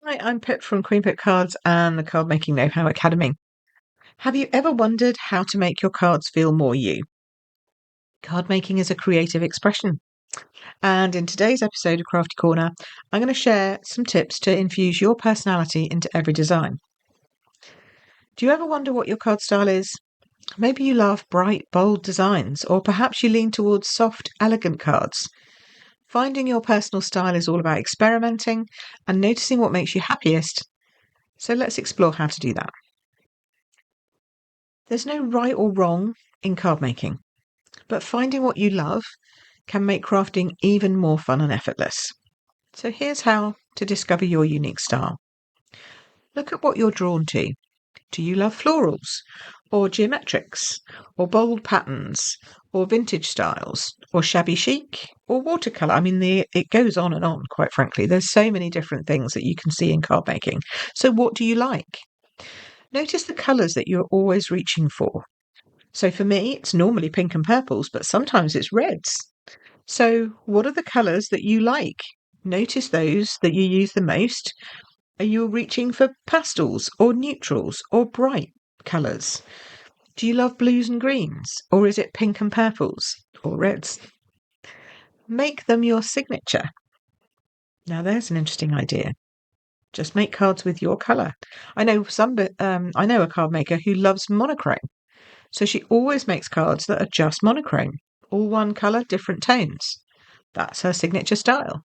Hi, I'm Pip from Queen Pip Cards and the Card Making Know-How Academy. Have you ever wondered how to make your cards feel more you? Card making is a creative expression. And in today's episode of Crafty Corner, I'm going to share some tips to infuse your personality into every design. Do you ever wonder what your card style is? Maybe you love bright, bold designs, or perhaps you lean towards soft, elegant cards. Finding your personal style is all about experimenting and noticing what makes you happiest. So let's explore how to do that. There's no right or wrong in card making, but finding what you love can make crafting even more fun and effortless. So here's how to discover your unique style. Look at what you're drawn to. Do you love florals, or geometrics, or bold patterns, or vintage styles, or shabby chic, or watercolour? It goes on and on, quite frankly. There's so many different things that you can see in card making. So what do you like? Notice the colours that you're always reaching for. So for me, it's normally pink and purples, but sometimes it's reds. So what are the colours that you like? Notice those that you use the most. Are you reaching for pastels or neutrals or bright colours? Do you love blues and greens? Or is it pink and purples or reds? Make them your signature. Now there's an interesting idea. Just make cards with your colour. I know a card maker who loves monochrome. So she always makes cards that are just monochrome, all one colour, different tones. That's her signature style.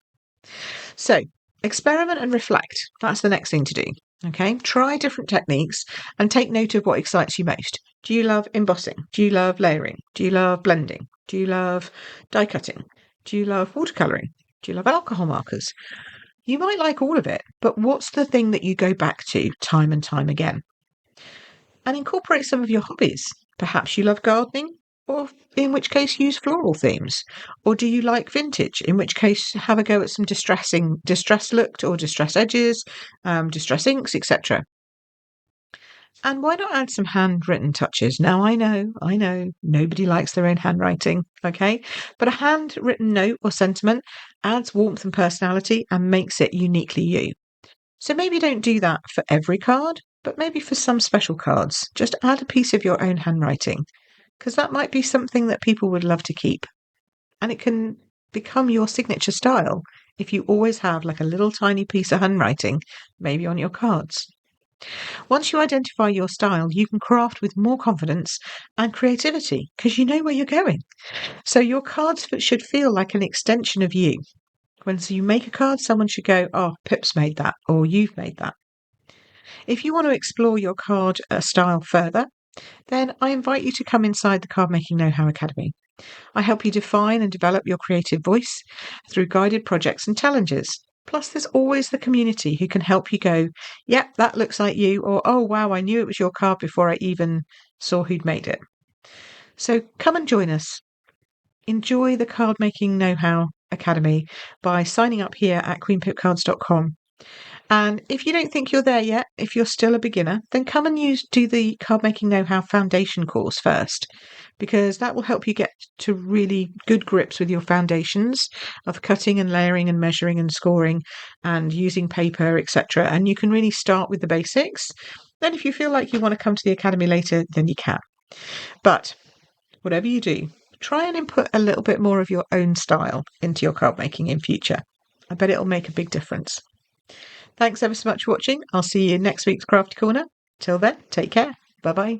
So experiment and reflect. That's the next thing to do. Okay, try different techniques and take note of what excites you most. Do you love embossing? Do you love layering? Do you love blending? Do you love die cutting? Do you love watercolouring? Do you love alcohol markers? You might like all of it, but what's the thing that you go back to time and time again? And incorporate some of your hobbies. Perhaps you love gardening, or in which case use floral themes. Or do you like vintage, in which case have a go at some distress looked or distress edges, distress inks, etc. And why not add some handwritten touches? Now, I know, nobody likes their own handwriting, okay? But a handwritten note or sentiment adds warmth and personality and makes it uniquely you. So maybe don't do that for every card, but maybe for some special cards. Just add a piece of your own handwriting, because that might be something that people would love to keep. And it can become your signature style if you always have like a little tiny piece of handwriting, maybe on your cards. Once you identify your style, you can craft with more confidence and creativity because you know where you're going. So your cards should feel like an extension of you. When you make a card, someone should go, "Oh, Pip's made that," or "You've made that." If you want to explore your card style further, then I invite you to come inside the Card Making Know-How Academy. I help you define and develop your creative voice through guided projects and challenges. Plus, there's always the community who can help you go, "Yep, that looks like you," or "Oh, wow, I knew it was your card before I even saw who'd made it." So come and join us. Enjoy the Card Making Know-How Academy by signing up here at queenpipcards.com. And if you don't think you're there yet, if you're still a beginner, then come and do the Card Making Know-How Foundation course first, because that will help you get to really good grips with your foundations of cutting and layering and measuring and scoring and using paper, etc. And you can really start with the basics. Then if you feel like you want to come to the academy later, then you can. But whatever you do, try and input a little bit more of your own style into your card making in future. I bet it'll make a big difference. Thanks ever so much for watching. I'll see you in next week's Crafty Corner. Till then, take care. Bye bye.